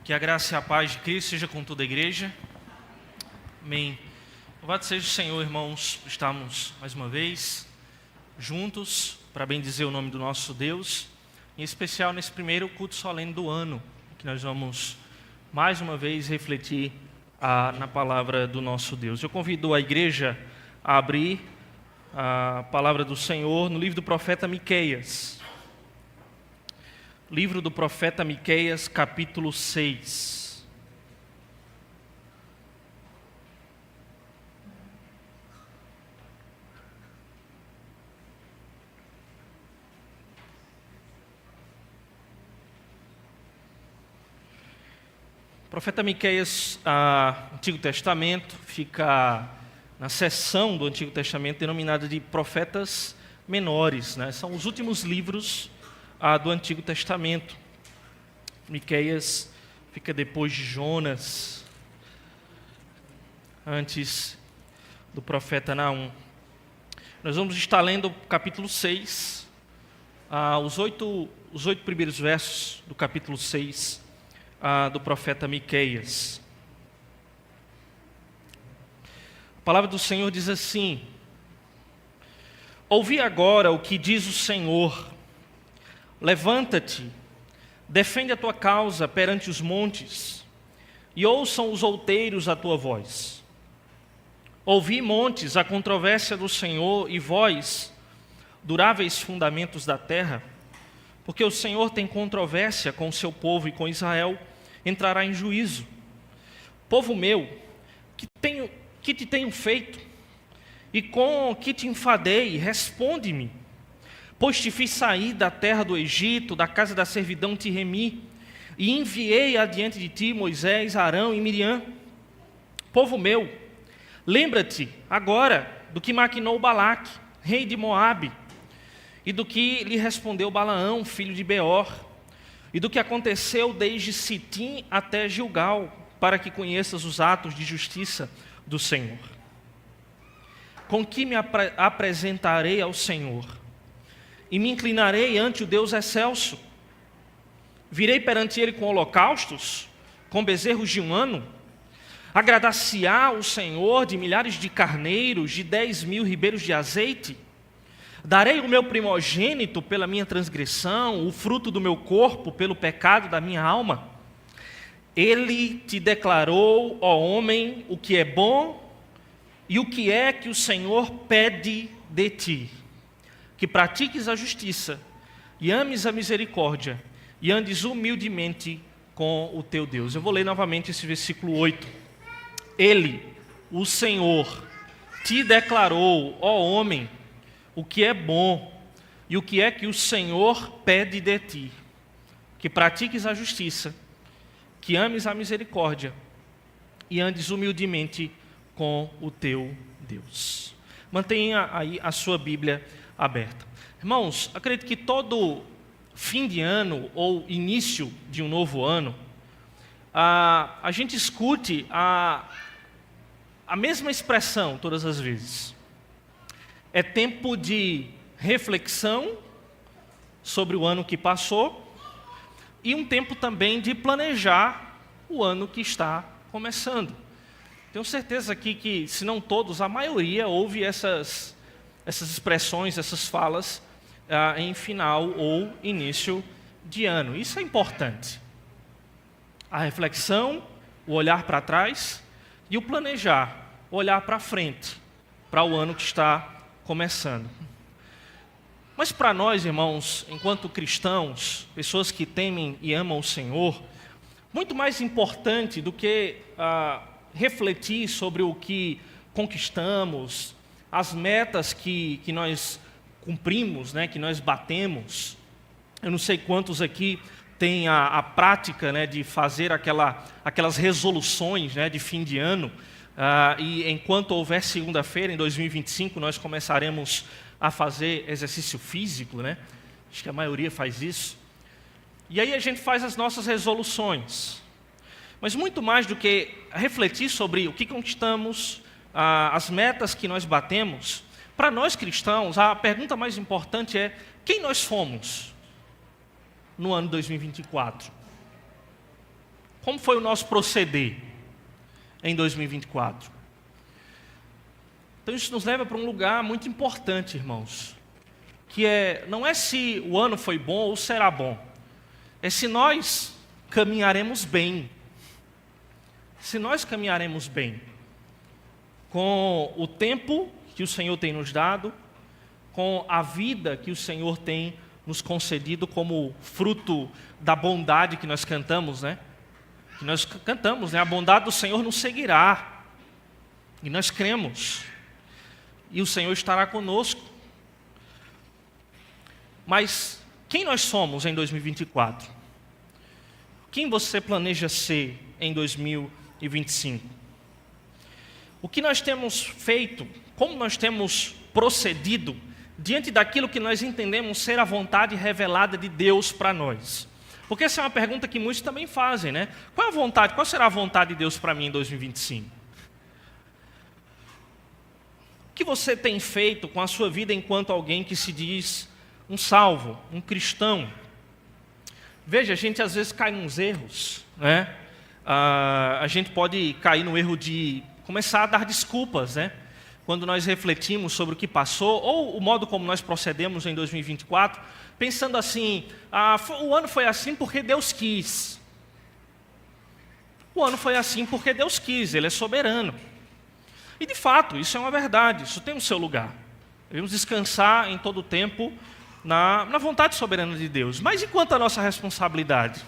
Que a graça e a paz de Cristo seja com toda a igreja. Amém. Louvado seja o Senhor, irmãos, estamos mais uma vez juntos para bendizer o nome do nosso Deus, em especial nesse primeiro culto solene do ano, que nós vamos mais uma vez refletir na palavra do nosso Deus. Eu convido a igreja a abrir a palavra do Senhor no livro do profeta Miqueias. Livro do profeta Miqueias, capítulo 6. O profeta Miqueias, Antigo Testamento, fica na seção do Antigo Testamento denominada de profetas menores, né? São os últimos livros do Antigo Testamento. Miqueias fica depois de Jonas, antes do profeta Naum. Nós vamos estar lendo o capítulo 6, os oito primeiros versos do capítulo 6 do profeta Miqueias. A palavra do Senhor diz assim: ouvi agora o que diz o Senhor. Levanta-te, defende a tua causa perante os montes, e ouçam os outeiros a tua voz. Ouvi, montes, a controvérsia do Senhor, e vós, duráveis fundamentos da terra, porque o Senhor tem controvérsia com o seu povo, e com Israel entrará em juízo. Povo meu, que te tenho feito, e com que te enfadei, responde-me. Pois te fiz sair da terra do Egito, da casa da servidão te remi, e enviei adiante de ti Moisés, Arão e Miriam. Povo meu, lembra-te agora do que maquinou Balaque, rei de Moabe, e do que lhe respondeu Balaão, filho de Beor, e do que aconteceu desde Sitim até Gilgal, para que conheças os atos de justiça do Senhor. Com que me apresentarei ao Senhor, e me inclinarei ante o Deus excelso? Virei perante ele com holocaustos, com bezerros de um ano? Agradar-se-á o Senhor de milhares de carneiros, de 10.000 ribeiros de azeite? Darei o meu primogênito pela minha transgressão, o fruto do meu corpo pelo pecado da minha alma? Ele te declarou, ó homem, o que é bom e o que é que o Senhor pede de ti: que pratiques a justiça, e ames a misericórdia, e andes humildemente com o teu Deus. Eu vou ler novamente esse versículo 8. Ele, o Senhor, te declarou, ó homem, o que é bom, e o que é que o Senhor pede de ti: que pratiques a justiça, que ames a misericórdia, e andes humildemente com o teu Deus. Mantenha aí a sua Bíblia aberta. Irmãos, acredito que todo fim de ano ou início de um novo ano, a gente escute a mesma expressão todas as vezes. É tempo de reflexão sobre o ano que passou e um tempo também de planejar o ano que está começando. Tenho certeza aqui que, se não todos, a maioria ouve essas expressões, essas falas em final ou início de ano. Isso é importante. A reflexão, o olhar para trás, e o planejar, o olhar para frente, para o ano que está começando. Mas para nós, irmãos, enquanto cristãos, pessoas que temem e amam o Senhor, muito mais importante do que refletir sobre o que conquistamos, as metas que nós cumprimos, né, que nós batemos. Eu não sei quantos aqui têm a prática, né, de fazer aquelas resoluções, né, de fim de ano. E enquanto houver segunda-feira, em 2025, nós começaremos a fazer exercício físico, né? Acho que a maioria faz isso. E aí a gente faz as nossas resoluções. Mas muito mais do que refletir sobre o que conquistamos, as metas que nós batemos, para nós cristãos, a pergunta mais importante é: quem nós fomos no ano 2024? Como foi o nosso proceder em 2024? Então isso nos leva para um lugar muito importante, irmãos, que não é se o ano foi bom ou será bom, é se nós caminharemos bem. Se nós caminharemos bem com o tempo que o Senhor tem nos dado, com a vida que o Senhor tem nos concedido como fruto da bondade que nós cantamos, né? Que nós cantamos, né? A bondade do Senhor nos seguirá. E nós cremos. E o Senhor estará conosco. Mas quem nós somos em 2024? Quem você planeja ser em 2025? O que nós temos feito, como nós temos procedido diante daquilo que nós entendemos ser a vontade revelada de Deus para nós? Porque essa é uma pergunta que muitos também fazem, né? Qual será a vontade de Deus para mim em 2025? O que você tem feito com a sua vida enquanto alguém que se diz um salvo, um cristão? Veja, a gente às vezes cai nos erros, né? A gente pode cair no erro de começar a dar desculpas, né? Quando nós refletimos sobre o que passou, ou o modo como nós procedemos em 2024, pensando assim, o ano foi assim porque Deus quis. O ano foi assim porque Deus quis, Ele é soberano. E de fato, isso é uma verdade, isso tem o seu lugar. Devemos descansar em todo o tempo na vontade soberana de Deus. Mas e quanto à nossa responsabilidade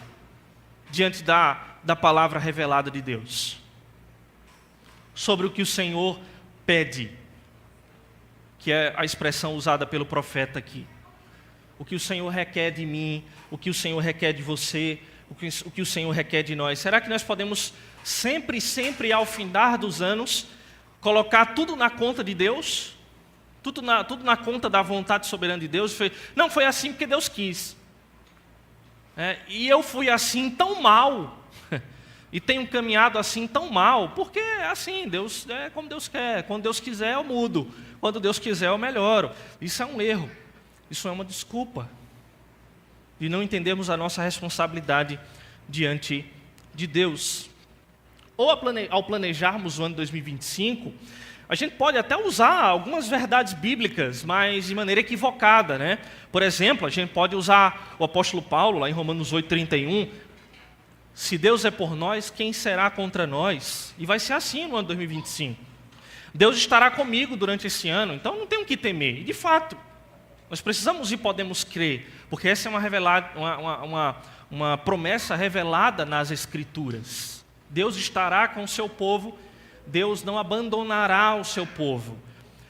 diante da palavra revelada de Deus? Sobre o que o Senhor pede, que é a expressão usada pelo profeta aqui. O que o Senhor requer de mim, o que o Senhor requer de você, o que o Senhor requer de nós. Será que nós podemos sempre, ao findar dos anos, colocar tudo na conta de Deus? Tudo na conta da vontade soberana de Deus? Não, foi assim porque Deus quis. E eu fui assim tão mal, e tenho caminhado assim tão mal, porque é assim, Deus é como Deus quer. Quando Deus quiser, eu mudo. Quando Deus quiser, eu melhoro. Isso é um erro. Isso é uma desculpa de não entendermos a nossa responsabilidade diante de Deus. Ou ao planejarmos o ano 2025, a gente pode até usar algumas verdades bíblicas, mas de maneira equivocada, né? Por exemplo, a gente pode usar o apóstolo Paulo, lá em Romanos 8:31, se Deus é por nós, quem será contra nós? E vai ser assim no ano 2025. Deus estará comigo durante esse ano, então não tem o que temer. E de fato, nós precisamos e podemos crer, porque essa é uma promessa revelada nas Escrituras. Deus estará com o seu povo, Deus não abandonará o seu povo.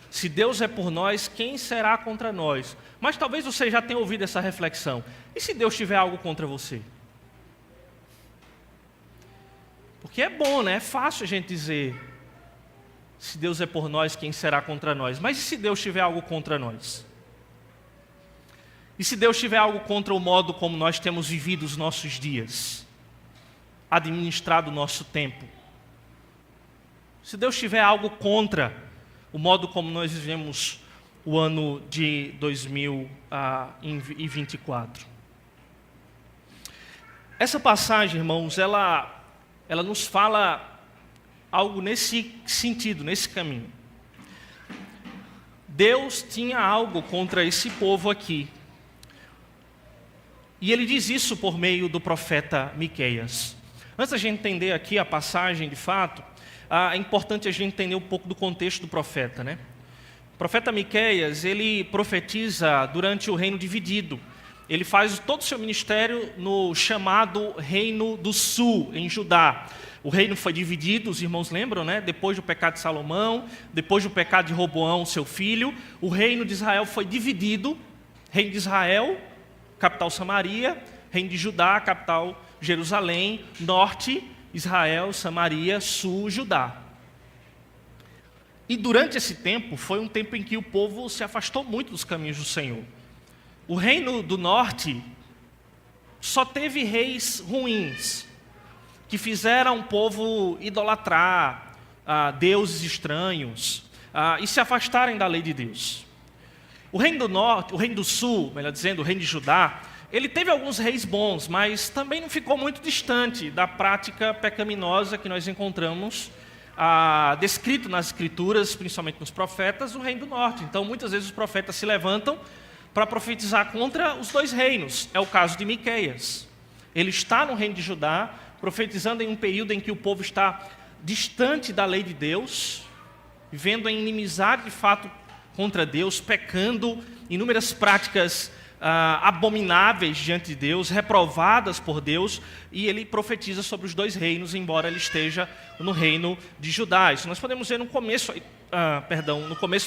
Se Deus é por nós, quem será contra nós? Mas talvez você já tenha ouvido essa reflexão. E se Deus tiver algo contra você? Porque é bom, né? É fácil a gente dizer, se Deus é por nós, quem será contra nós? Mas e se Deus tiver algo contra nós? E se Deus tiver algo contra o modo como nós temos vivido os nossos dias? Administrado o nosso tempo? Se Deus tiver algo contra o modo como nós vivemos o ano de 2024? Essa passagem, irmãos, ela nos fala algo nesse sentido, nesse caminho. Deus tinha algo contra esse povo aqui. E ele diz isso por meio do profeta Miqueias. Antes da gente entender aqui a passagem de fato, é importante a gente entender um pouco do contexto do profeta, né? O profeta Miqueias, ele profetiza durante o reino dividido. Ele faz todo o seu ministério no chamado Reino do Sul, em Judá. O reino foi dividido, os irmãos lembram, né? Depois do pecado de Salomão, depois do pecado de Roboão, seu filho, o reino de Israel foi dividido. Reino de Israel, capital Samaria, reino de Judá, capital Jerusalém, norte, Israel, Samaria, sul, Judá. E durante esse tempo, foi um tempo em que o povo se afastou muito dos caminhos do Senhor. O reino do norte só teve reis ruins, que fizeram o povo idolatrar deuses estranhos e se afastarem da lei de Deus. O reino do norte, o reino do sul, melhor dizendo, o reino de Judá, ele teve alguns reis bons, mas também não ficou muito distante da prática pecaminosa que nós encontramos descrito nas Escrituras, principalmente nos profetas, do Reino do Norte. Então, muitas vezes os profetas se levantam para profetizar contra os dois reinos. É o caso de Miqueias. Ele está no reino de Judá, profetizando em um período em que o povo está distante da lei de Deus, vivendo em inimizade de fato contra Deus, pecando, inúmeras práticas abomináveis diante de Deus, reprovadas por Deus, e ele profetiza sobre os dois reinos, embora ele esteja no reino de Judá. Isso nós podemos ver no começo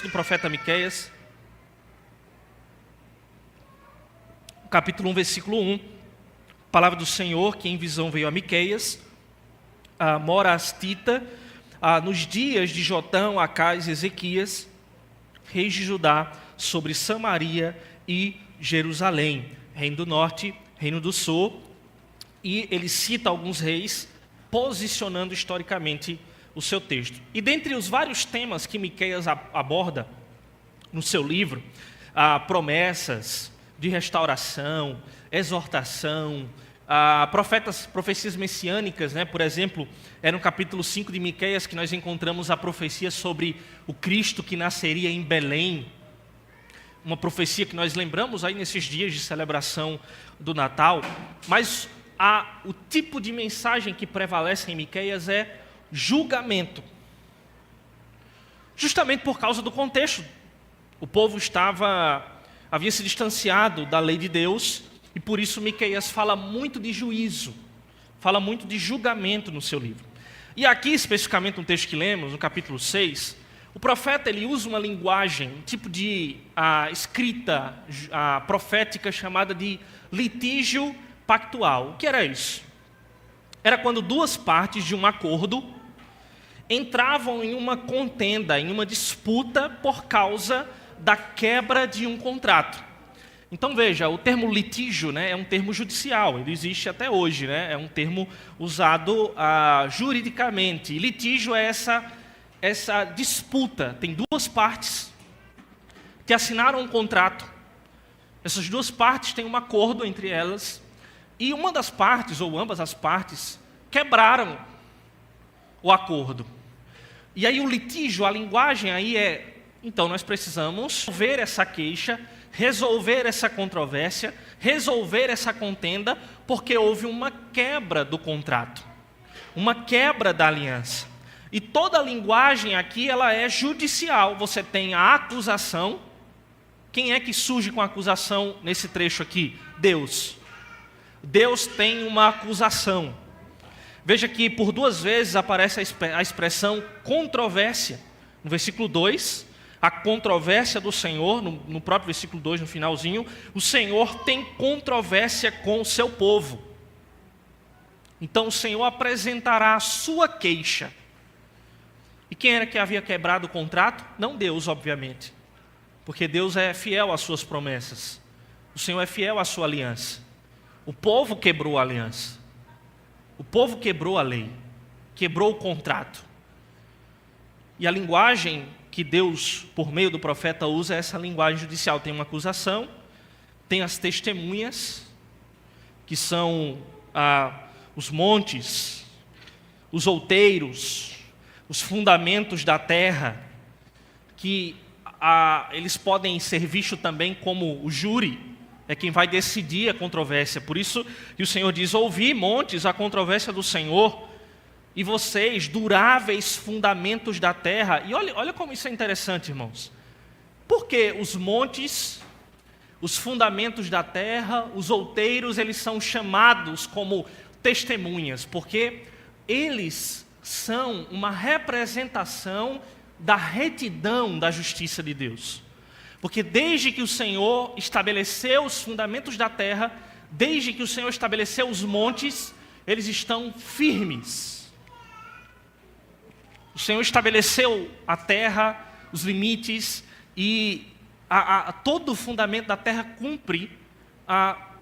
do profeta Miqueias, capítulo 1, versículo 1, palavra do Senhor que em visão veio a Miqueias, mora Astita, nos dias de Jotão, Acais e Ezequias, reis de Judá, sobre Samaria e Jerusalém, reino do norte, reino do sul, e ele cita alguns reis, posicionando historicamente o seu texto. E dentre os vários temas que Miqueias aborda no seu livro, promessas de restauração, exortação, profecias messiânicas, né? Por exemplo, é no capítulo 5 de Miqueias que nós encontramos a profecia sobre o Cristo que nasceria em Belém, uma profecia que nós lembramos aí nesses dias de celebração do Natal, mas o tipo de mensagem que prevalece em Miqueias é julgamento, justamente por causa do contexto. O povo havia se distanciado da lei de Deus, e por isso Miqueias fala muito de juízo, fala muito de julgamento no seu livro. E aqui, especificamente no texto que lemos, no capítulo 6, o profeta ele usa uma linguagem, um tipo de escrita profética chamada de litígio pactual. O que era isso? Era quando duas partes de um acordo entravam em uma contenda, em uma disputa por causa da quebra de um contrato. Então veja, o termo litígio, né, é um termo judicial, ele existe até hoje, né, é um termo usado juridicamente. E litígio é essa disputa, tem duas partes que assinaram um contrato, essas duas partes têm um acordo entre elas, e uma das partes, ou ambas as partes, quebraram o acordo. E aí o litígio, a linguagem aí então nós precisamos resolver essa queixa, resolver essa controvérsia, resolver essa contenda, porque houve uma quebra do contrato, uma quebra da aliança. E toda a linguagem aqui ela é judicial. Você tem a acusação. Quem é que surge com a acusação nesse trecho aqui? Deus. Deus tem uma acusação. Veja que por duas vezes aparece a expressão controvérsia. No versículo 2, a controvérsia do Senhor, no próprio versículo 2, no finalzinho, o Senhor tem controvérsia com o seu povo. Então o Senhor apresentará a sua queixa. E quem era que havia quebrado o contrato? Não Deus, obviamente. Porque Deus é fiel às suas promessas. O Senhor é fiel à sua aliança. O povo quebrou a aliança. O povo quebrou a lei. Quebrou o contrato. E a linguagem que Deus, por meio do profeta, usa é essa linguagem judicial. Tem uma acusação, tem as testemunhas, que são os montes, os outeiros, os fundamentos da terra, que eles podem ser vistos também como o júri, é quem vai decidir a controvérsia. Por isso que o Senhor diz: ouvi, montes, a controvérsia do Senhor, e vocês, duráveis fundamentos da terra. E olha como isso é interessante, irmãos. Porque os montes, os fundamentos da terra, os outeiros, eles são chamados como testemunhas, porque eles são uma representação da retidão da justiça de Deus. Porque desde que o Senhor estabeleceu os fundamentos da terra, desde que o Senhor estabeleceu os montes, eles estão firmes. O Senhor estabeleceu a terra, os limites, e todo o fundamento da terra cumpre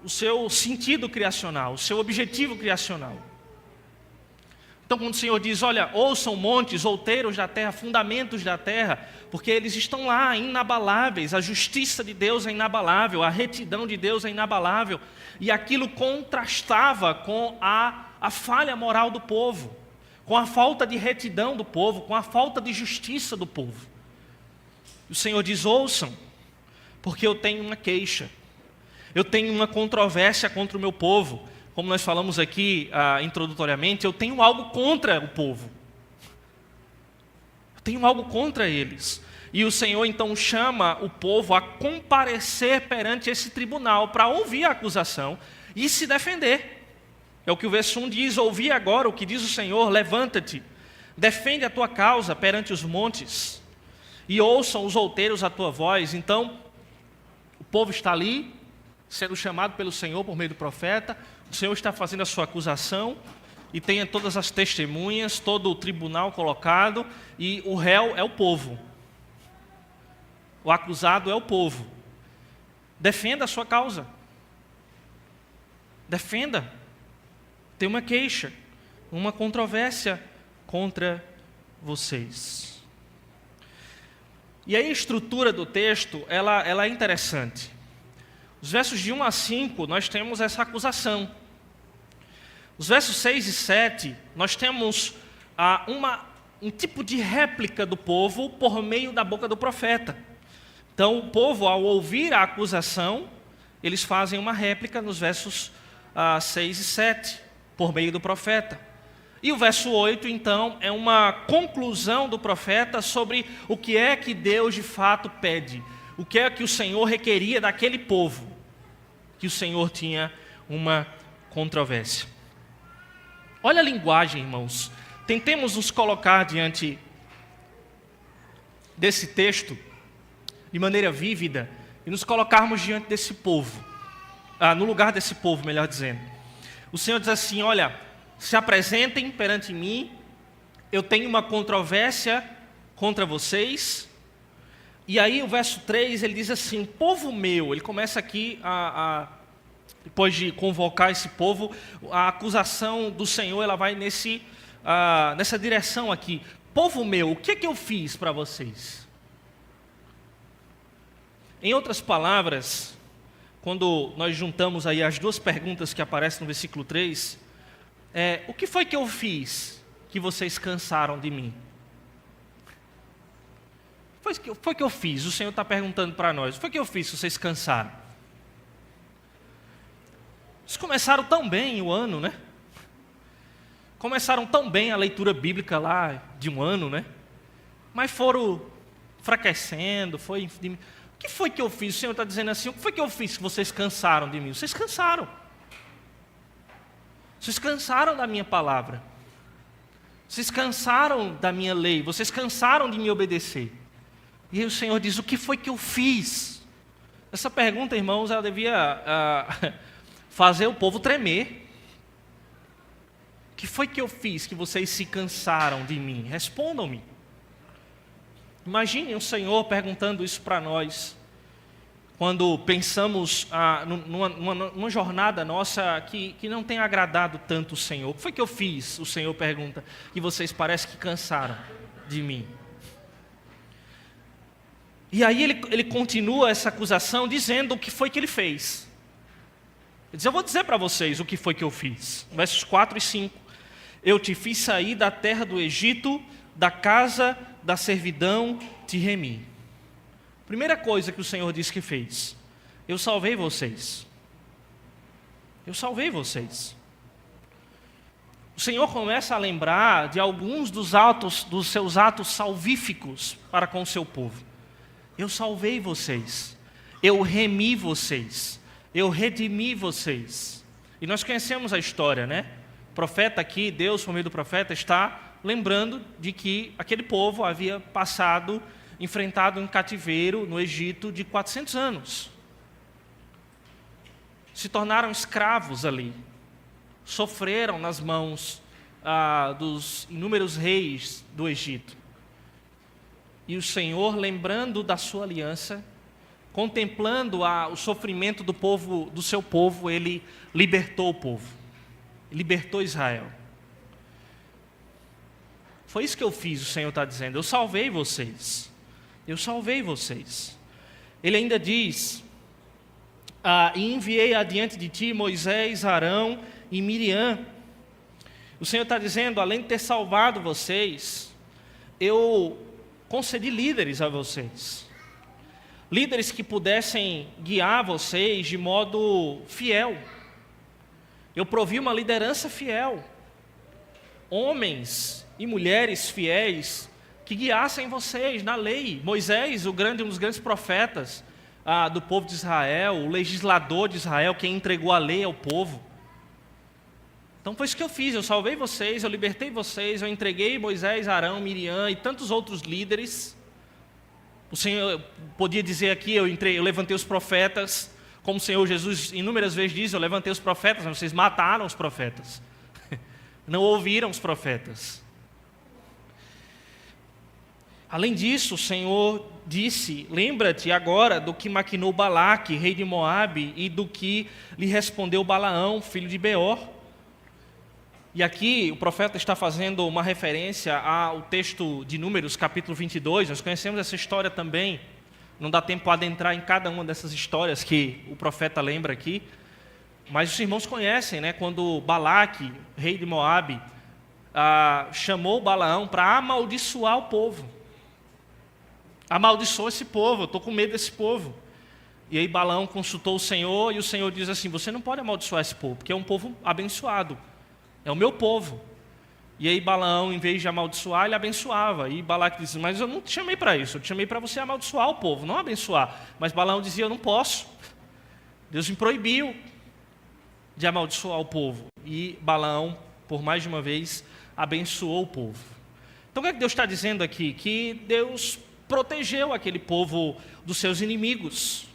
o seu sentido criacional, o seu objetivo criacional. Então, quando o Senhor diz, olha, ouçam montes, outeiros da terra, fundamentos da terra, porque eles estão lá, inabaláveis, a justiça de Deus é inabalável, a retidão de Deus é inabalável, e aquilo contrastava com a falha moral do povo, com a falta de retidão do povo, com a falta de justiça do povo. O Senhor diz, ouçam, porque eu tenho uma queixa, eu tenho uma controvérsia contra o meu povo. Como nós falamos aqui introdutoriamente, eu tenho algo contra o povo. Eu tenho algo contra eles. E o Senhor então chama o povo a comparecer perante esse tribunal para ouvir a acusação e se defender. É o que o verso 1 diz, ouvi agora o que diz o Senhor, levanta-te, defende a tua causa perante os montes, e ouçam os outeiros a tua voz. Então, o povo está ali, sendo chamado pelo Senhor por meio do profeta, o Senhor está fazendo a sua acusação, e tem todas as testemunhas, todo o tribunal colocado, e o réu é o povo. O acusado é o povo. Defenda a sua causa. Defenda. Tem uma queixa, uma controvérsia contra vocês. E aí a estrutura do texto, ela é interessante. Os versos de 1 a 5, nós temos essa acusação. Os versos 6 e 7, nós temos um tipo de réplica do povo por meio da boca do profeta. Então, o povo, ao ouvir a acusação, eles fazem uma réplica nos versos 6 e 7, por meio do profeta. E o verso 8, então, é uma conclusão do profeta sobre o que é que Deus de fato pede. O que é que o Senhor requeria daquele povo, que o Senhor tinha uma controvérsia. Olha a linguagem, irmãos. Tentemos nos colocar diante desse texto de maneira vívida e nos colocarmos diante desse povo, no lugar desse povo, melhor dizendo. O Senhor diz assim, olha, se apresentem perante mim, eu tenho uma controvérsia contra vocês. E aí o verso 3, ele diz assim, povo meu, ele começa aqui, depois de convocar esse povo, a acusação do Senhor, ela vai nessa direção aqui. Povo meu, o que é que eu fiz para vocês? Em outras palavras, quando nós juntamos aí as duas perguntas que aparecem no versículo 3, o que foi que eu fiz que vocês cansaram de mim? Foi que eu fiz, o Senhor está perguntando para nós, foi que eu fiz que vocês cansaram? Vocês começaram tão bem o ano, né? Começaram tão bem a leitura bíblica lá de um ano, né? Mas foram enfraquecendo, o que foi que eu fiz? O Senhor está dizendo assim, o que foi que eu fiz que vocês cansaram de mim? Vocês cansaram. Vocês cansaram da minha palavra. Vocês cansaram da minha lei. Vocês cansaram de me obedecer. E aí o Senhor diz, o que foi que eu fiz? Essa pergunta, irmãos, ela devia fazer o povo tremer. O que foi que eu fiz que vocês se cansaram de mim? Respondam-me. Imaginem o Senhor perguntando isso para nós, quando pensamos numa jornada nossa que não tem agradado tanto o Senhor. O que foi que eu fiz, o Senhor pergunta, que vocês parecem que cansaram de mim? E aí ele continua essa acusação dizendo o que foi que ele fez. Ele diz, eu vou dizer para vocês o que foi que eu fiz. Versos 4 e 5. Eu te fiz sair da terra do Egito, da casa da servidão te remi. Primeira coisa que o Senhor disse que fez. Eu salvei vocês. Eu salvei vocês. O Senhor começa a lembrar de alguns dos seus atos salvíficos para com o seu povo. Eu salvei vocês. Eu remi vocês. Eu redimi vocês. E nós conhecemos a história, né? O profeta aqui, Deus, por meio do profeta, está lembrando de que aquele povo havia enfrentado um cativeiro no Egito de 400 anos. Se tornaram escravos ali. Sofreram nas mãos dos inúmeros reis do Egito. E o Senhor, lembrando da sua aliança, contemplando o sofrimento do seu povo, ele libertou o povo. Libertou Israel. Foi isso que eu fiz, o Senhor está dizendo. Eu salvei vocês. Eu salvei vocês. Ele ainda diz, e enviei adiante de ti Moisés, Arão e Miriam. O Senhor está dizendo, além de ter salvado vocês, eu concedi líderes a vocês. Líderes que pudessem guiar vocês de modo fiel. Eu provi uma liderança fiel. Homens e mulheres fiéis que guiassem vocês na lei. Moisés, um dos grandes profetas do povo de Israel, o legislador de Israel, quem entregou a lei ao povo. Então foi isso que eu fiz, eu salvei vocês, eu libertei vocês, eu entreguei Moisés, Arão, Miriam e tantos outros líderes. O Senhor podia dizer aqui, eu levantei os profetas, como o Senhor Jesus inúmeras vezes diz, eu levantei os profetas, mas vocês mataram os profetas. Não ouviram os profetas. Além disso, o Senhor disse, lembra-te agora do que maquinou Balaque, rei de Moabe, e do que lhe respondeu Balaão, filho de Beor. E aqui o profeta está fazendo uma referência ao texto de Números, capítulo 22. Nós conhecemos essa história também. Não dá tempo a adentrar em cada uma dessas histórias que o profeta lembra aqui. Mas os irmãos conhecem, né? Quando Balaque, rei de Moabe, chamou Balaão para amaldiçoar o povo. Amaldiçoou esse povo, eu estou com medo desse povo. E aí Balaão consultou o Senhor e o Senhor diz assim, você não pode amaldiçoar esse povo, porque é um povo abençoado. É o meu povo. E aí Balaão, em vez de amaldiçoar, ele abençoava. E Balaque disse, mas eu não te chamei para isso, eu te chamei para você amaldiçoar o povo, não abençoar. Mas Balaão dizia, eu não posso. Deus me proibiu de amaldiçoar o povo. E Balaão, por mais de uma vez, abençoou o povo. Então o que é que Deus está dizendo aqui? Que Deus protegeu aquele povo dos seus inimigos.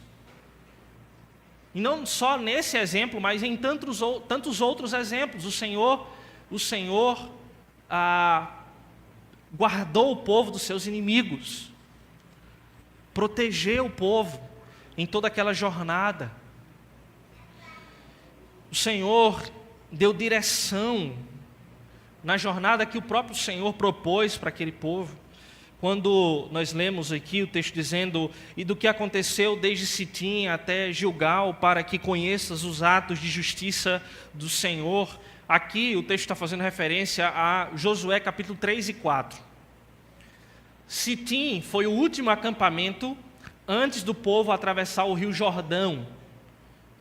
E não só nesse exemplo, mas em tantos outros exemplos. O Senhor guardou o povo dos seus inimigos. Protegeu o povo em toda aquela jornada. O Senhor deu direção na jornada que o próprio Senhor propôs para aquele povo. Quando nós lemos aqui o texto dizendo, e do que aconteceu desde Sitim até Gilgal, para que conheças os atos de justiça do Senhor. Aqui o texto está fazendo referência a Josué capítulo 3 e 4. Sitim foi o último acampamento antes do povo atravessar o rio Jordão.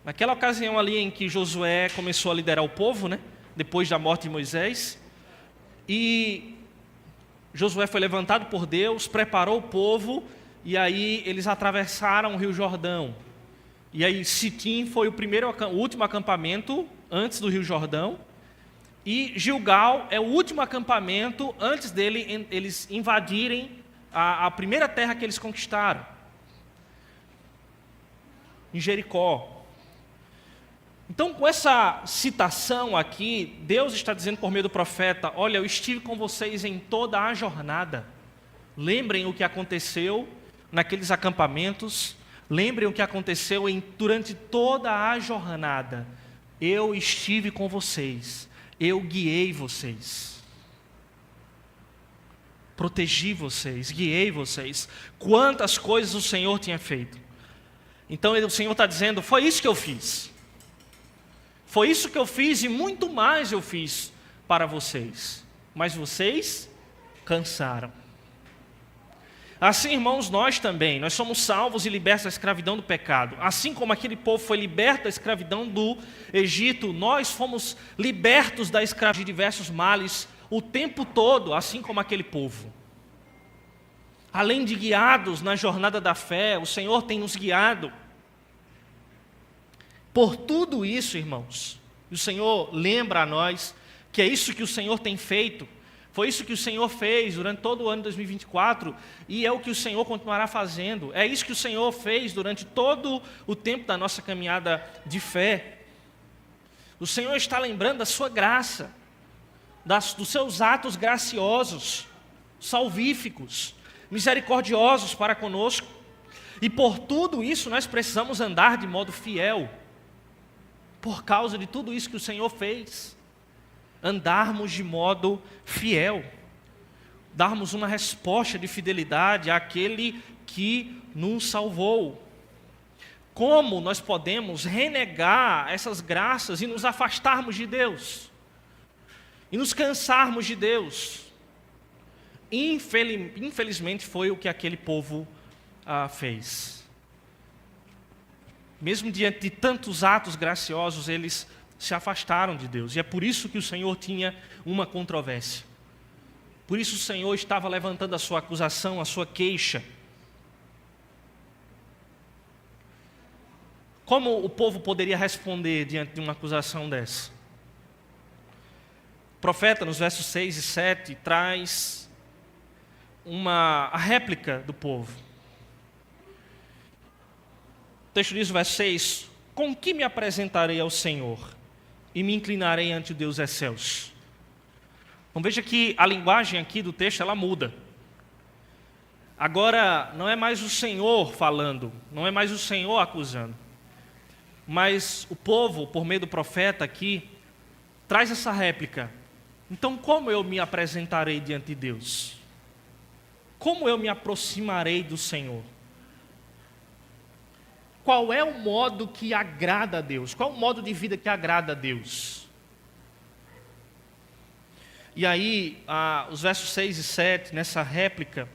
Naquela ocasião ali em que Josué começou a liderar o povo, né? Depois da morte de Moisés. E Josué foi levantado por Deus, preparou o povo, e aí eles atravessaram o rio Jordão. E aí Sitim foi o último acampamento antes do rio Jordão, e Gilgal é o último acampamento antes eles invadirem a primeira terra que eles conquistaram, em Jericó. Então, com essa citação aqui, Deus está dizendo por meio do profeta, olha, eu estive com vocês em toda a jornada. Lembrem o que aconteceu naqueles acampamentos, lembrem o que aconteceu durante toda a jornada. Eu estive com vocês, eu guiei vocês. Protegi vocês, guiei vocês. Quantas coisas o Senhor tinha feito. Então, o Senhor está dizendo, foi isso que eu fiz. Foi isso que eu fiz e muito mais eu fiz para vocês. Mas vocês cansaram. Assim, irmãos, nós também, nós somos salvos e libertos da escravidão do pecado. Assim como aquele povo foi liberto da escravidão do Egito, nós fomos libertos da escravidão de diversos males o tempo todo, assim como aquele povo. Além de guiados na jornada da fé, o Senhor tem nos guiado. Por tudo isso, irmãos, o Senhor lembra a nós que é isso que o Senhor tem feito, foi isso que o Senhor fez durante todo o ano de 2024 e é o que o Senhor continuará fazendo. É isso que o Senhor fez durante todo o tempo da nossa caminhada de fé. O Senhor está lembrando da sua graça, dos seus atos graciosos, salvíficos, misericordiosos para conosco. E por tudo isso nós precisamos andar de modo fiel. Por causa de tudo isso que o Senhor fez, andarmos de modo fiel. darmos uma resposta de fidelidade àquele que nos salvou. Como nós podemos renegar essas graças e nos afastarmos de Deus? E nos cansarmos de Deus? Infelizmente foi o que aquele povo fez. Mesmo diante de tantos atos graciosos, eles se afastaram de Deus. E é por isso que o Senhor tinha uma controvérsia. Por isso o Senhor estava levantando a sua acusação, a sua queixa. Como o povo poderia responder diante de uma acusação dessa? O profeta, nos versos 6 e 7, traz a réplica do povo. O texto diz no verso 6: com que me apresentarei ao Senhor e me inclinarei ante o Deus excelso? Então veja que a linguagem aqui do texto ela muda. Agora não é mais o Senhor falando, não é mais o Senhor acusando, mas o povo, por meio do profeta aqui, traz essa réplica. Então como eu me apresentarei diante de Deus? Como eu me aproximarei do Senhor? Qual é o modo que agrada a Deus? Qual é o modo de vida que agrada a Deus? E aí, os versos 6 e 7, nessa réplica,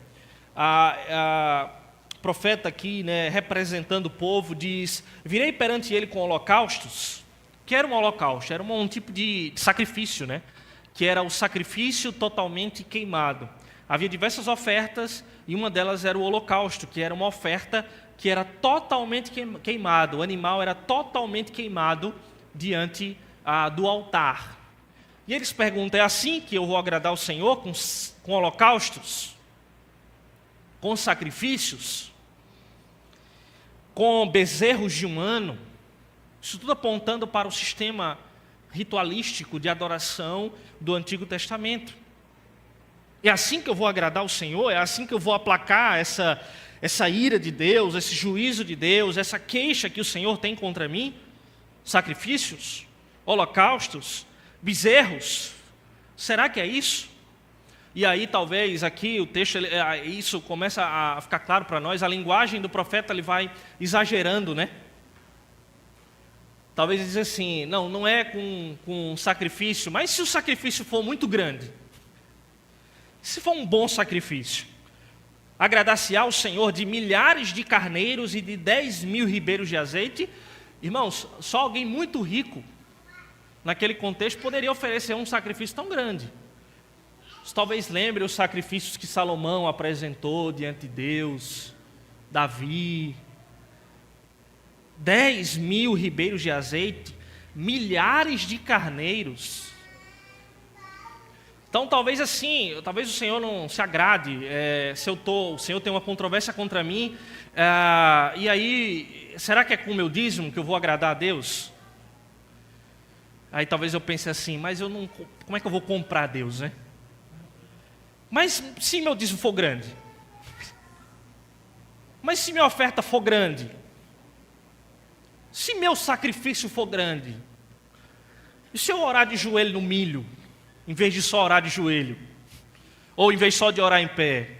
o profeta aqui, representando o povo, diz: virei perante ele com holocaustos. Que era um holocausto? Era um tipo de sacrifício, que era o sacrifício totalmente queimado. Havia diversas ofertas e uma delas era o holocausto, que era uma oferta que era totalmente queimado. O animal era totalmente queimado diante do altar. E eles perguntam: é assim que eu vou agradar o Senhor, com holocaustos? Com sacrifícios? Com bezerros de um ano? Isso tudo apontando para o sistema ritualístico de adoração do Antigo Testamento. É assim que eu vou agradar o Senhor? É assim que eu vou aplacar essa ira de Deus, esse juízo de Deus, essa queixa que o Senhor tem contra mim? Sacrifícios? Holocaustos? Bezerros? Será que é isso? E aí talvez aqui o texto, isso começa a ficar claro para nós. A linguagem do profeta ele vai exagerando, Talvez dizer assim: não é com sacrifício, mas se o sacrifício for muito grande, se for um bom sacrifício, agradar-se-á o Senhor de milhares de carneiros e de 10.000 ribeiros de azeite? Irmãos, só alguém muito rico, naquele contexto, poderia oferecer um sacrifício tão grande. Você talvez lembre os sacrifícios que Salomão apresentou diante de Deus, Davi. 10.000 ribeiros de azeite, milhares de carneiros. Então talvez o Senhor não se agrade, o Senhor tem uma controvérsia contra mim, e aí, será que é com o meu dízimo que eu vou agradar a Deus? Aí talvez eu pense assim: mas como é que eu vou comprar a Deus, Mas se meu dízimo for grande? Mas se minha oferta for grande? Se meu sacrifício for grande? E se eu orar de joelho no milho, em vez de só orar de joelho? Ou em vez só de orar em pé?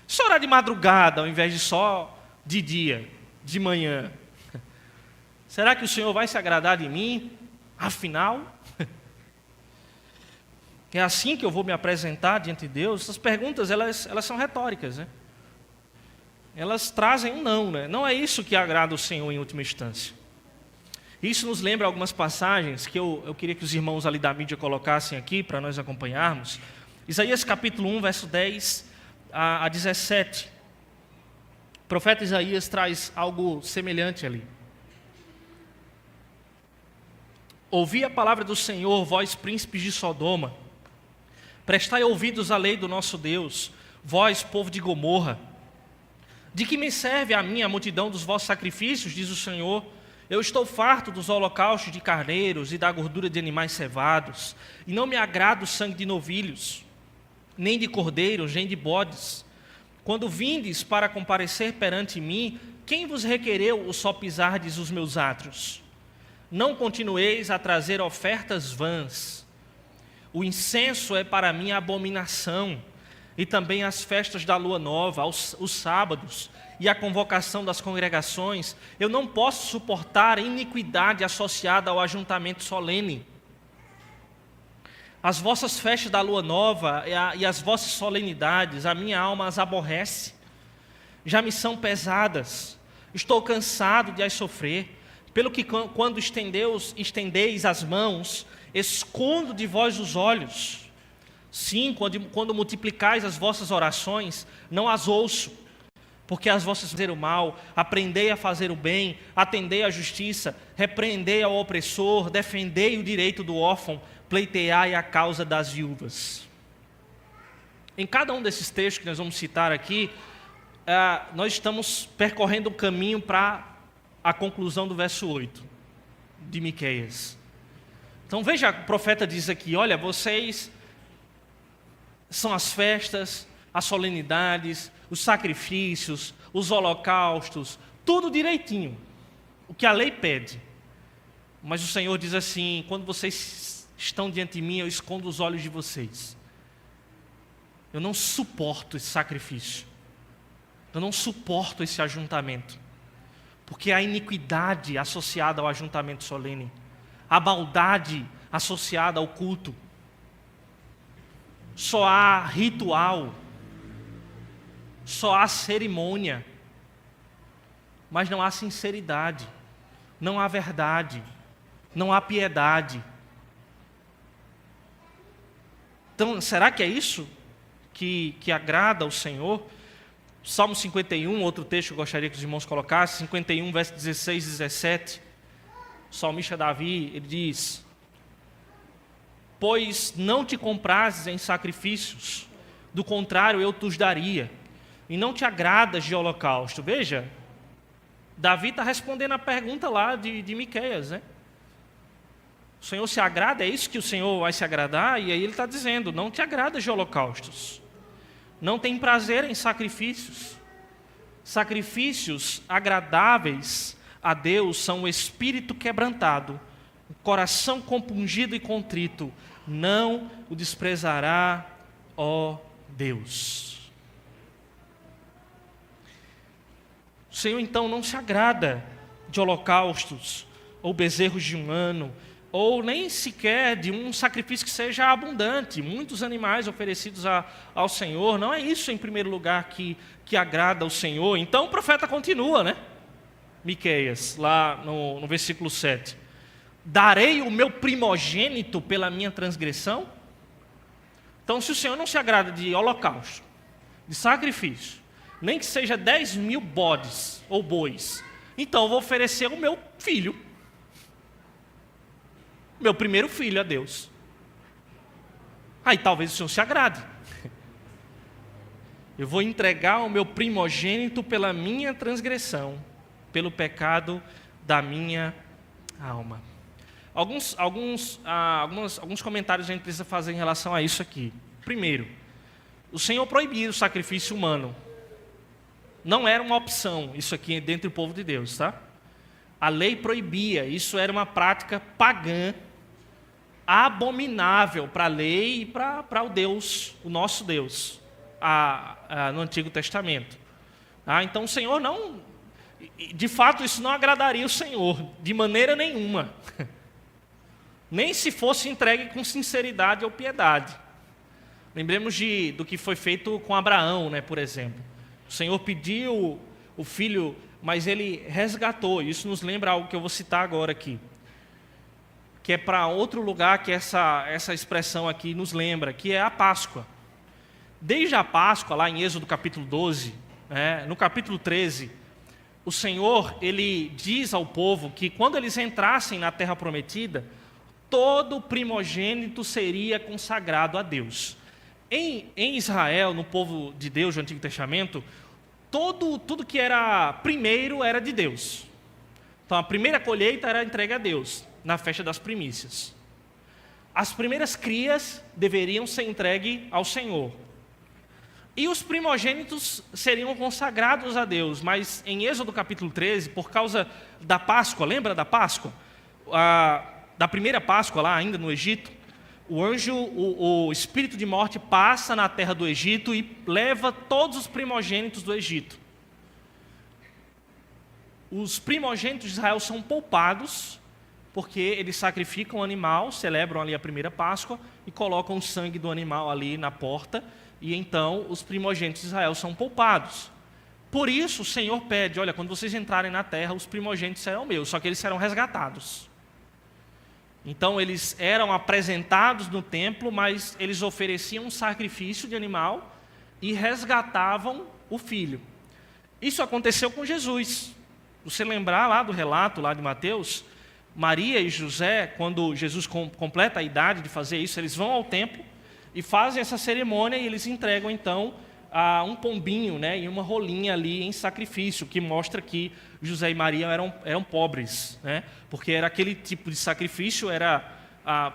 Se eu orar de madrugada, ao invés de só de dia, de manhã? Será que o Senhor vai se agradar de mim? Afinal, é assim que eu vou me apresentar diante de Deus? Essas perguntas, elas são retóricas, Elas trazem um não, Não é isso que agrada o Senhor em última instância. Isso nos lembra algumas passagens que eu queria que os irmãos ali da mídia colocassem aqui para nós acompanharmos. Isaías capítulo 1, verso 10 a 17. O profeta Isaías traz algo semelhante ali. Ouvi a palavra do Senhor, vós príncipes de Sodoma. Prestai ouvidos à lei do nosso Deus, vós povo de Gomorra. De que me serve a mim a multidão dos vossos sacrifícios, diz o Senhor? Eu estou farto dos holocaustos de carneiros e da gordura de animais cevados, e não me agrada o sangue de novilhos, nem de cordeiros, nem de bodes. Quando vindes para comparecer perante mim, quem vos requereu o só pisardes os meus átrios? Não continueis a trazer ofertas vãs. O incenso é para mim abominação, e também as festas da lua nova, os sábados e a convocação das congregações, eu não posso suportar iniquidade associada ao ajuntamento solene. As vossas festas da lua nova e as vossas solenidades, a minha alma as aborrece. Já me são pesadas, estou cansado de as sofrer. Pelo que quando estendeis as mãos, escondo de vós os olhos. Sim, quando multiplicais as vossas orações, não as ouço. Porque as vossas fazer o mal, aprendei a fazer o bem, atendei à justiça, repreendei ao opressor, defendei o direito do órfão, pleiteai a causa das viúvas. Em cada um desses textos que nós vamos citar aqui, nós estamos percorrendo o caminho para a conclusão do verso 8 de Miqueias. Então veja, o profeta diz aqui, olha, vocês são as festas, as solenidades, os sacrifícios, os holocaustos, tudo direitinho, o que a lei pede. Mas o Senhor diz assim, quando vocês estão diante de mim, eu escondo os olhos de vocês. Eu não suporto esse sacrifício. Eu não suporto esse ajuntamento. Porque a iniquidade associada ao ajuntamento solene, a maldade associada ao culto, só há ritual, só há cerimônia, mas não há sinceridade, não há verdade, não há piedade. Então, será que é isso que agrada ao Senhor? Salmo 51, outro texto que eu gostaria que os irmãos colocassem, 51, versos 16 e 17. O salmista Davi, ele diz: pois não te comprases em sacrifícios, do contrário eu te daria, e não te agradas de holocausto. Veja, Davi está respondendo a pergunta lá de Miqueias, né? O Senhor se agrada, é isso que o Senhor vai se agradar? E aí ele está dizendo, não te agrada de holocaustos. Não tem prazer em sacrifícios. Sacrifícios agradáveis a Deus são o espírito quebrantado, o coração compungido e contrito. Não o desprezará, ó Deus. O Senhor então não se agrada de holocaustos, ou bezerros de um ano, ou nem sequer de um sacrifício que seja abundante, muitos animais oferecidos ao Senhor. Não é isso, em primeiro lugar, que agrada ao Senhor. Então o profeta continua, né? Miqueias, lá no versículo 7. Darei o meu primogênito pela minha transgressão? Então, se o Senhor não se agrada de holocausto, de sacrifício, nem que seja 10.000 bodes ou bois, então eu vou oferecer o meu filho, meu primeiro filho a Deus. Aí talvez o Senhor se agrade. Eu vou entregar o meu primogênito pela minha transgressão, pelo pecado da minha alma. Alguns comentários a gente precisa fazer em relação a isso aqui. Primeiro, o Senhor proibia o sacrifício humano. Não era uma opção isso aqui dentro do povo de Deus, tá? A lei proibia, isso era uma prática pagã, abominável para a lei e para o Deus, o nosso Deus, no Antigo Testamento. Então o Senhor não, de fato isso não agradaria o Senhor, de maneira nenhuma. Nem se fosse entregue com sinceridade ou piedade. Lembremos do que foi feito com Abraão, né, por exemplo. O Senhor pediu o filho, mas ele resgatou. Isso nos lembra algo que eu vou citar agora aqui, que é para outro lugar que essa expressão aqui nos lembra, que é a Páscoa. Desde a Páscoa, lá em Êxodo capítulo 12, no capítulo 13, o Senhor, ele diz ao povo que quando eles entrassem na terra prometida, todo primogênito seria consagrado a Deus. Em Israel, no povo de Deus do Antigo Testamento, tudo que era primeiro era de Deus. Então a primeira colheita era entregue a Deus, na festa das primícias. As primeiras crias deveriam ser entregues ao Senhor. E os primogênitos seriam consagrados a Deus. Mas em Êxodo capítulo 13, por causa da Páscoa, lembra da Páscoa? Da primeira Páscoa lá ainda no Egito, o anjo, o espírito de morte passa na terra do Egito e leva todos os primogênitos do Egito. Os primogênitos de Israel são poupados, porque eles sacrificam o animal, celebram ali a primeira Páscoa e colocam o sangue do animal ali na porta, e então os primogênitos de Israel são poupados. Por isso o Senhor pede, olha, quando vocês entrarem na terra, os primogênitos serão meus, só que eles serão resgatados. Então eles eram apresentados no templo, mas eles ofereciam um sacrifício de animal e resgatavam o filho. Isso aconteceu com Jesus. Você lembrar lá do relato lá de Mateus, Maria e José, quando Jesus completa a idade de fazer isso, eles vão ao templo e fazem essa cerimônia e eles entregam então um pombinho, né, e uma rolinha ali em sacrifício, que mostra que José e Maria eram pobres, né, porque era aquele tipo de sacrifício, era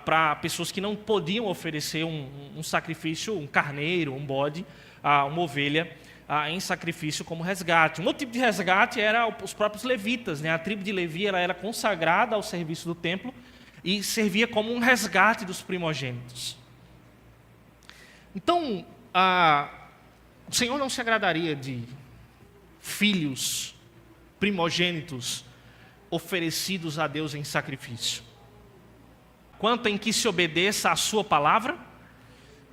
para pessoas que não podiam oferecer um sacrifício, um carneiro, um bode, uma ovelha, em sacrifício como resgate. Um outro tipo de resgate era os próprios levitas, né, a tribo de Levi ela era consagrada ao serviço do templo e servia como um resgate dos primogênitos. Então, o Senhor não se agradaria de filhos primogênitos oferecidos a Deus em sacrifício. Quanto em que se obedeça a sua palavra,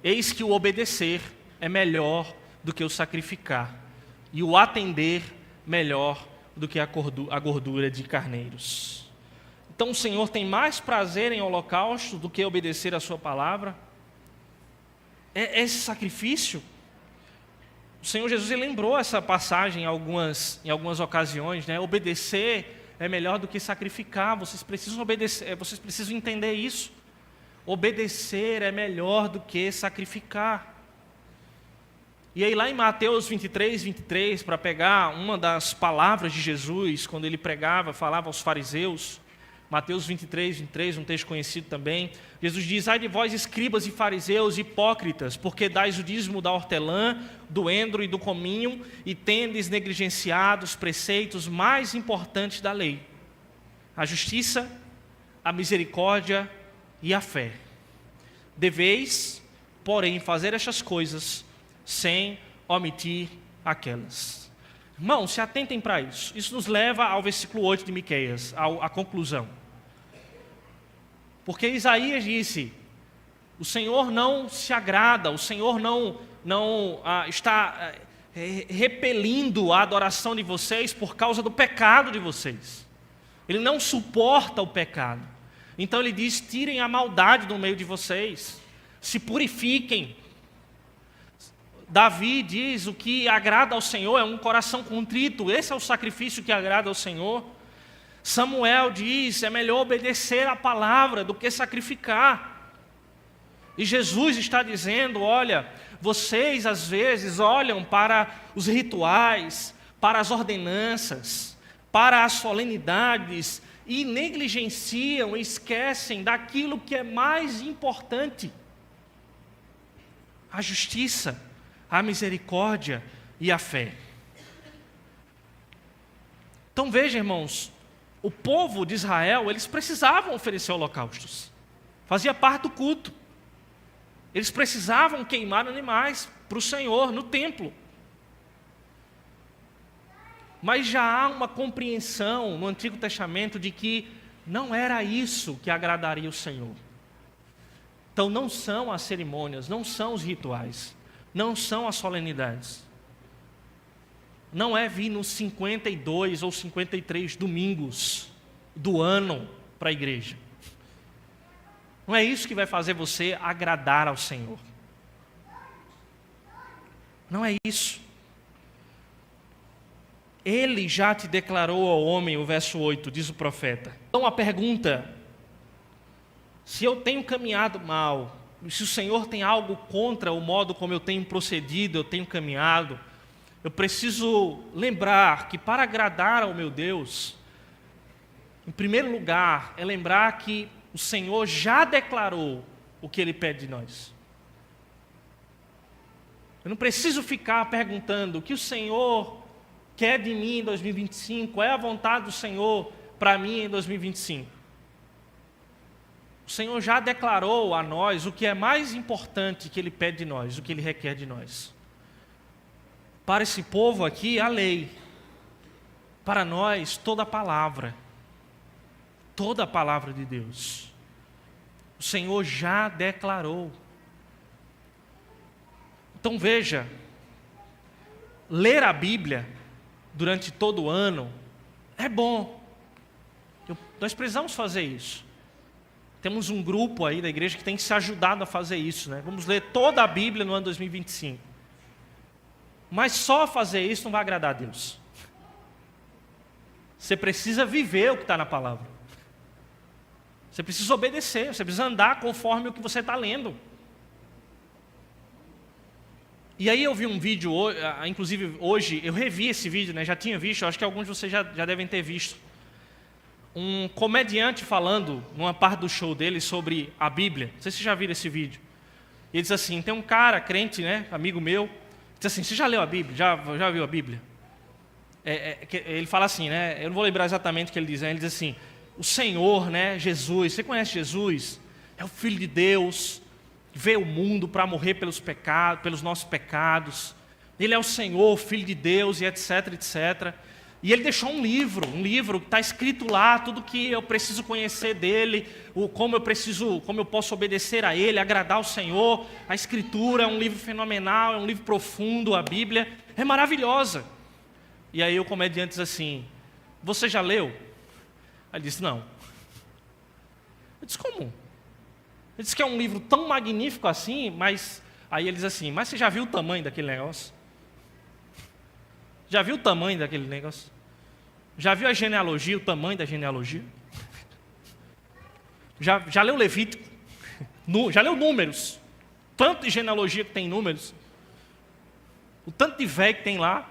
eis que o obedecer é melhor do que o sacrificar, e o atender melhor do que a gordura de carneiros. Então o Senhor tem mais prazer em holocausto do que obedecer a sua palavra. Esse sacrifício, o Senhor Jesus lembrou essa passagem em algumas ocasiões, né? Obedecer é melhor do que sacrificar. Vocês precisam obedecer, vocês precisam entender isso. Obedecer é melhor do que sacrificar. E aí lá em Mateus 23, para pegar uma das palavras de Jesus, quando ele pregava, falava aos fariseus, Mateus 23, um texto conhecido também, Jesus diz: ai de vós, escribas e fariseus hipócritas, porque dais o dízimo da hortelã, do endro e do cominho, e tendes negligenciado os preceitos mais importantes da lei, a justiça, a misericórdia e a fé. Deveis, porém, fazer estas coisas sem omitir aquelas. Irmãos, se atentem para isso. Isso nos leva ao versículo 8 de Miqueias, à conclusão. Porque Isaías disse: o Senhor não se agrada, o Senhor não está repelindo a adoração de vocês por causa do pecado de vocês. Ele não suporta o pecado. Então ele diz: tirem a maldade do meio de vocês, se purifiquem. Davi diz: o que agrada ao Senhor é um coração contrito, esse é o sacrifício que agrada ao Senhor. Samuel diz: é melhor obedecer a palavra do que sacrificar. E Jesus está dizendo: olha, vocês às vezes olham para os rituais, para as ordenanças, para as solenidades e negligenciam, esquecem daquilo que é mais importante: a justiça, a misericórdia e a fé. Então veja, irmãos, o povo de Israel, eles precisavam oferecer holocaustos. Fazia parte do culto. Eles precisavam queimar animais para o Senhor no templo. Mas já há uma compreensão no Antigo Testamento de que não era isso que agradaria o Senhor. Então não são as cerimônias, não são os rituais, não são as solenidades. Não é vir nos 52 ou 53 domingos do ano para a igreja. Não é isso que vai fazer você agradar ao Senhor. Não é isso. Ele já te declarou ao homem, o verso 8, diz o profeta. Então a pergunta: se eu tenho caminhado mal, se o Senhor tem algo contra o modo como eu tenho procedido, eu tenho caminhado, eu preciso lembrar que para agradar ao meu Deus, em primeiro lugar, é lembrar que o Senhor já declarou o que Ele pede de nós. Eu não preciso ficar perguntando o que o Senhor quer de mim em 2025, qual é a vontade do Senhor para mim em 2025. O Senhor já declarou a nós o que é mais importante que Ele pede de nós, o que Ele requer de nós. Para esse povo aqui, a lei. Para nós, toda a palavra de Deus. O Senhor já declarou. Então veja, ler a Bíblia durante todo o ano é bom. Nós precisamos fazer isso. Temos um grupo aí da igreja que tem se ajudado a fazer isso, né? Vamos ler toda a Bíblia no ano 2025. Mas só fazer isso não vai agradar a Deus. Você precisa viver o que está na palavra. Você precisa obedecer, você precisa andar conforme o que você está lendo. E aí eu vi um vídeo, inclusive hoje, eu revi esse vídeo, né? Já tinha visto, acho que alguns de vocês já devem ter visto. Um comediante falando, numa parte do show dele, sobre a Bíblia. Não sei se vocês já viram esse vídeo. E ele diz assim, tem um cara, crente, né, amigo meu, diz assim, você já leu a Bíblia? Já viu a Bíblia? Ele fala assim, né, eu não vou lembrar exatamente o que ele diz, né? Ele diz assim, o Senhor, né, Jesus, você conhece Jesus? É o Filho de Deus, veio ao mundo para morrer pelos nossos pecados. Ele é o Senhor, o Filho de Deus, e etc, etc. E ele deixou um livro que está escrito lá, tudo que eu preciso conhecer dele, como eu posso obedecer a ele, agradar ao Senhor. A Escritura é um livro fenomenal, é um livro profundo, a Bíblia é maravilhosa. E aí o comediante diz assim, você já leu? Aí ele disse, não. Eu disse, como? Ele disse que é um livro tão magnífico assim, mas... Aí ele diz assim, mas você já viu o tamanho daquele negócio? Já viu o tamanho daquele negócio? Já viu a genealogia, o tamanho da genealogia? Já leu Levítico? Já leu Números? Tanto de genealogia que tem Números. O tanto de velho que tem lá,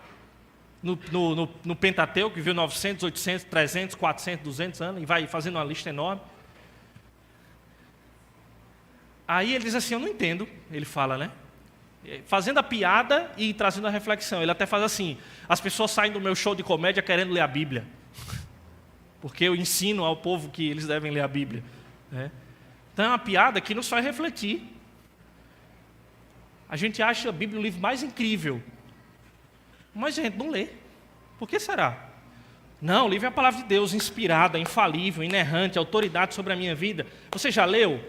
no Pentateuco, que viu 900, 800, 300, 400, 200 anos, e vai fazendo uma lista enorme. Aí ele diz assim, eu não entendo, ele fala, né? Fazendo a piada e trazendo a reflexão. Ele até faz assim, as pessoas saem do meu show de comédia querendo ler a Bíblia. Porque eu ensino ao povo que eles devem ler a Bíblia. Né? Então é uma piada que nos faz refletir. A gente acha a Bíblia o livro mais incrível. Mas a gente não lê. Por que será? Não, o livro é a palavra de Deus, inspirada, infalível, inerrante, autoridade sobre a minha vida. Você já leu?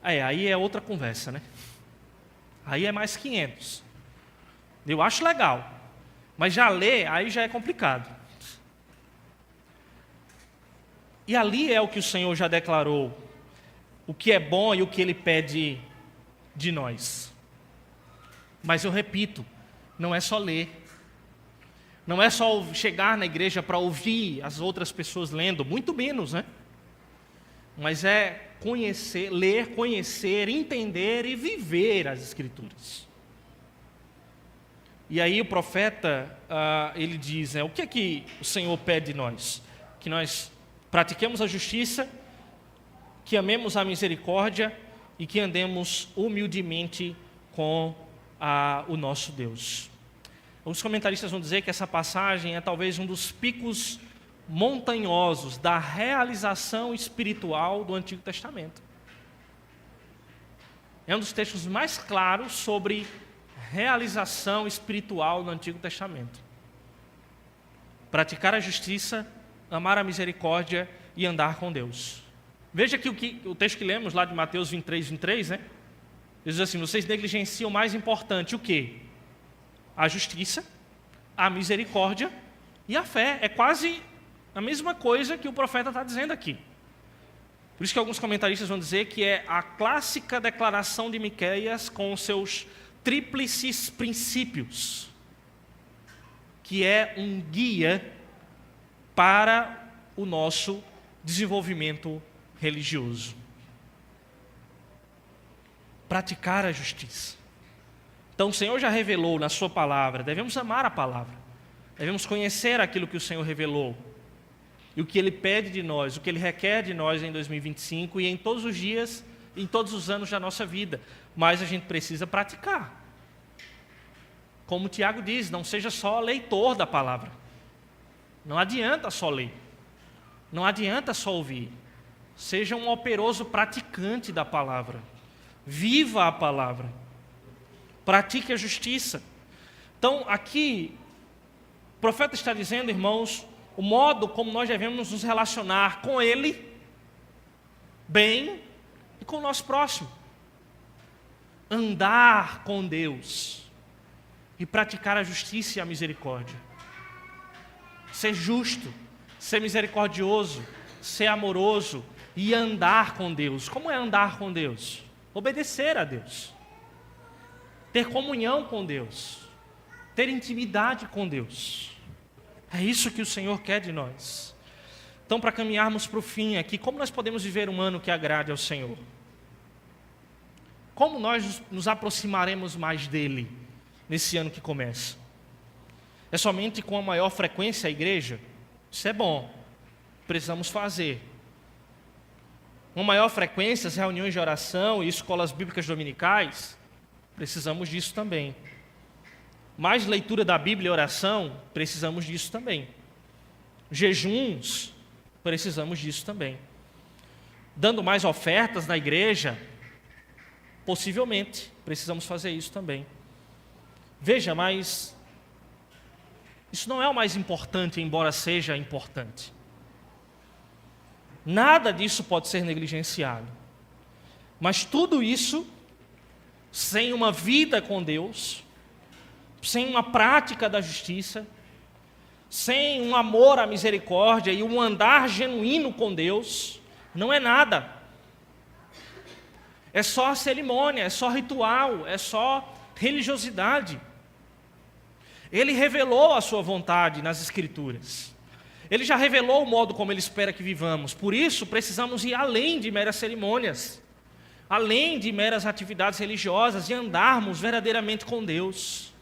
Aí é outra conversa, né? Aí é mais 500. Eu acho legal. Mas já ler, aí já é complicado. E ali é o que o Senhor já declarou. O que é bom e o que Ele pede de nós. Mas eu repito, não é só ler. Não é só chegar na igreja para ouvir as outras pessoas lendo, muito menos, né? Mas é conhecer, ler, conhecer, entender e viver as Escrituras. E aí o profeta, ele diz, o que é que o Senhor pede de nós? Que nós pratiquemos a justiça, que amemos a misericórdia e que andemos humildemente com o nosso Deus. Alguns comentaristas vão dizer que essa passagem é talvez um dos picos montanhosos da realização espiritual do Antigo Testamento. É um dos textos mais claros sobre realização espiritual no Antigo Testamento. Praticar a justiça, amar a misericórdia e andar com Deus. Veja que o texto que lemos lá de Mateus 23, 23, né? Diz assim, vocês negligenciam o mais importante, o quê? A justiça, a misericórdia e a fé. É quase a mesma coisa que o profeta está dizendo aqui. Por isso que alguns comentaristas vão dizer que é a clássica declaração de Miqueias com os seus tríplices princípios, que é um guia para o nosso desenvolvimento religioso. Praticar a justiça. Então o Senhor já revelou na sua palavra, devemos amar a palavra, devemos conhecer aquilo que o Senhor revelou, e o que Ele pede de nós, o que Ele requer de nós em 2025 e em todos os dias, em todos os anos da nossa vida. Mas a gente precisa praticar. Como o Tiago diz, não seja só leitor da palavra. Não adianta só ler. Não adianta só ouvir. Seja um operoso praticante da palavra. Viva a palavra. Pratique a justiça. Então, aqui, o profeta está dizendo, irmãos, o modo como nós devemos nos relacionar com Ele, bem, e com o nosso próximo. Andar com Deus e praticar a justiça e a misericórdia. Ser justo, ser misericordioso, ser amoroso e andar com Deus. Como é andar com Deus? Obedecer a Deus. Ter comunhão com Deus. Ter intimidade com Deus. É isso que o Senhor quer de nós. Então, para caminharmos para o fim aqui, como nós podemos viver um ano que agrade ao Senhor? Como nós nos aproximaremos mais dEle nesse ano que começa? É somente com a maior frequência à igreja? Isso é bom, precisamos fazer. Com maior frequência as reuniões de oração e escolas bíblicas dominicais? Precisamos disso também. Mais leitura da Bíblia e oração? Precisamos disso também. Jejuns? Precisamos disso também. Dando mais ofertas na igreja? Possivelmente, precisamos fazer isso também. Veja, mas isso não é o mais importante, embora seja importante. Nada disso pode ser negligenciado. Mas tudo isso, sem uma vida com Deus, sem uma prática da justiça, sem um amor à misericórdia e um andar genuíno com Deus, não é nada. É só cerimônia, é só ritual, é só religiosidade. Ele revelou a sua vontade nas Escrituras. Ele já revelou o modo como Ele espera que vivamos. Por isso, precisamos ir além de meras cerimônias, além de meras atividades religiosas e andarmos verdadeiramente com Deus.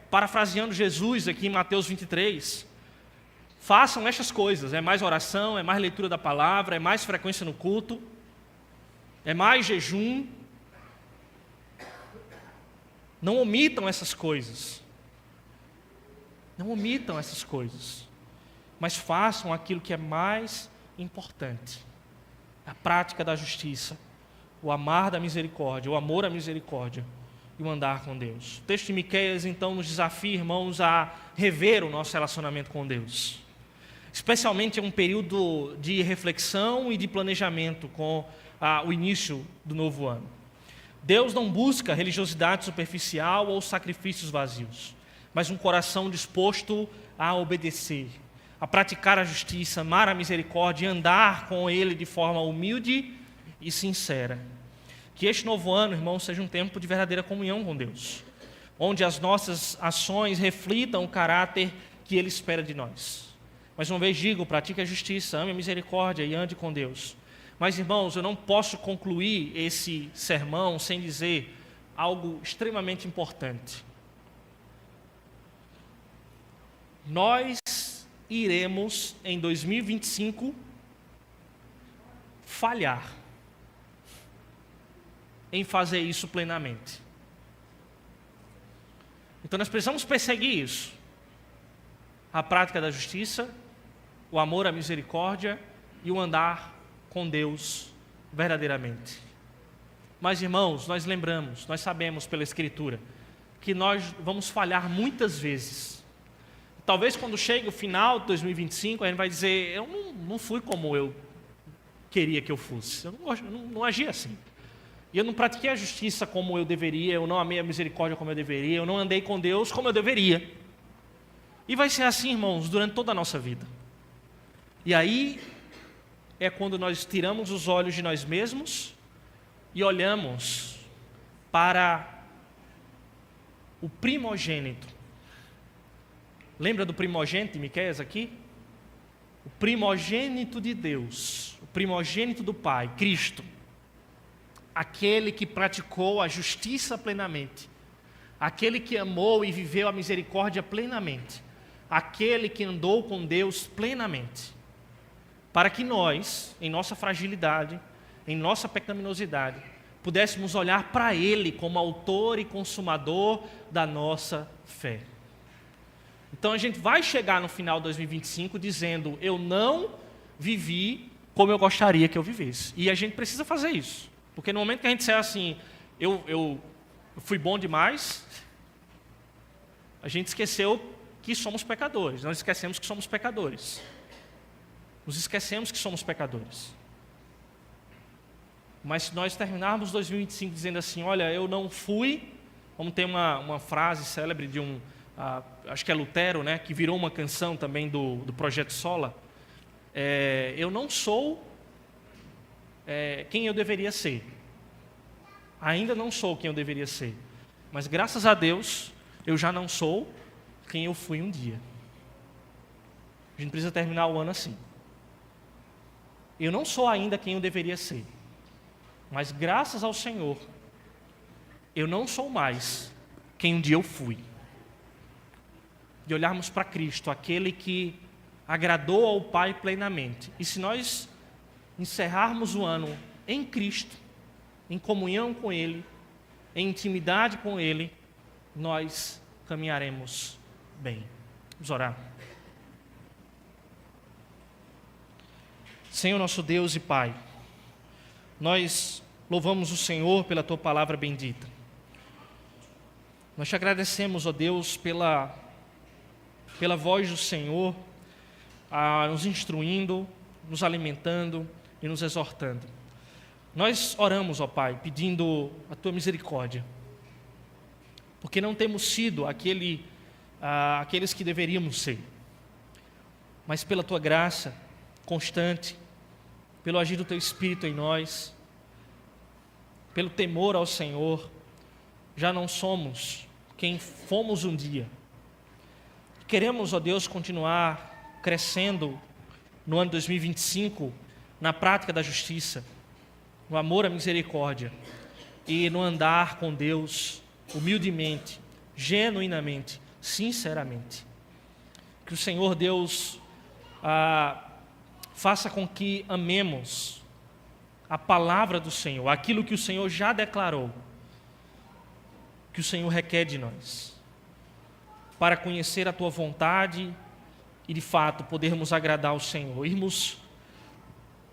Parafraseando Jesus aqui em Mateus 23, façam estas coisas, é mais oração, é mais leitura da palavra, é mais frequência no culto, é mais jejum. Não omitam essas coisas. Não omitam essas coisas. Mas façam aquilo que é mais importante. A prática da justiça, o amar da misericórdia, o amor à misericórdia e o andar com Deus. O texto de Miqueias, então, nos desafia, irmãos, a rever o nosso relacionamento com Deus. Especialmente em um período de reflexão e de planejamento com o início do novo ano. Deus não busca religiosidade superficial ou sacrifícios vazios, mas um coração disposto a obedecer, a praticar a justiça, amar a misericórdia e andar com Ele de forma humilde e sincera. Que este novo ano, irmãos, seja um tempo de verdadeira comunhão com Deus, onde as nossas ações reflitam o caráter que Ele espera de nós. Mais uma vez digo, pratique a justiça, ame a misericórdia e ande com Deus. Mas, irmãos, eu não posso concluir esse sermão sem dizer algo extremamente importante. Nós iremos, em 2025, falhar em fazer isso plenamente. Então, nós precisamos perseguir isso. A prática da justiça, o amor à misericórdia e o andar com Deus verdadeiramente. Mas, irmãos, nós lembramos, nós sabemos pela Escritura, que nós vamos falhar muitas vezes. Talvez quando chegue o final de 2025, a gente vai dizer, eu não fui como eu queria que eu fosse. Eu não agi assim. E eu não pratiquei a justiça como eu deveria, eu não amei a misericórdia como eu deveria, eu não andei com Deus como eu deveria. E vai ser assim, irmãos, durante toda a nossa vida. E aí é quando nós tiramos os olhos de nós mesmos e olhamos para o primogênito. Lembra do primogênito de Miqueias aqui? O primogênito de Deus, o primogênito do Pai, Cristo. Aquele que praticou a justiça plenamente. Aquele que amou e viveu a misericórdia plenamente. Aquele que andou com Deus plenamente. Para que nós, em nossa fragilidade, em nossa pecaminosidade, pudéssemos olhar para Ele como autor e consumador da nossa fé. Então a gente vai chegar no final de 2025 dizendo, eu não vivi como eu gostaria que eu vivesse. E a gente precisa fazer isso. Porque no momento que a gente disser assim, eu fui bom demais, a gente esqueceu que somos pecadores. Nós esquecemos que somos pecadores. Nos esquecemos que somos pecadores. Mas se nós terminarmos 2025 dizendo assim, olha, eu não fui, como tem uma frase célebre de acho que é Lutero, né, que virou uma canção também do Projeto Sola, eu não sou quem eu deveria ser. Ainda não sou quem eu deveria ser. Mas graças a Deus, eu já não sou quem eu fui um dia. A gente precisa terminar o ano assim. Eu não sou ainda quem eu deveria ser. Mas graças ao Senhor, eu não sou mais quem um dia eu fui. De olharmos para Cristo, aquele que agradou ao Pai plenamente. E se nós encerrarmos o ano em Cristo, em comunhão com Ele, em intimidade com Ele, nós caminharemos bem. Vamos orar. Senhor nosso Deus e Pai, nós louvamos o Senhor pela Tua palavra bendita. Nós te agradecemos, ó Deus, pela voz do Senhor, nos instruindo, nos alimentando e nos exortando. Nós oramos, ó Pai, pedindo a Tua misericórdia, porque não temos sido aqueles que deveríamos ser, mas pela Tua graça constante, pelo agir do Teu Espírito em nós, pelo temor ao Senhor, já não somos quem fomos um dia. Queremos, ó Deus, continuar crescendo no ano 2025 na prática da justiça, no amor à misericórdia e no andar com Deus humildemente, genuinamente, sinceramente. Que o Senhor Deus faça com que amemos a palavra do Senhor, aquilo que o Senhor já declarou, que o Senhor requer de nós, para conhecer a Tua vontade e de fato podermos agradar ao Senhor, irmos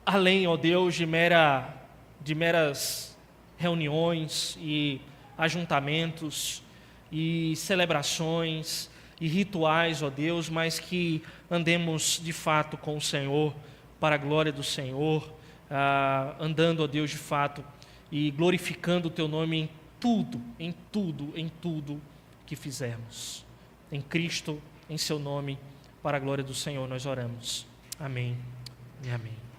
além, ó Deus, de meras reuniões e ajuntamentos e celebrações e rituais, ó Deus, mas que andemos de fato com o Senhor, para a glória do Senhor, andando, ó Deus, de fato, e glorificando o Teu nome em tudo que fizermos. Em Cristo, em Seu nome, para a glória do Senhor nós oramos. Amém e amém.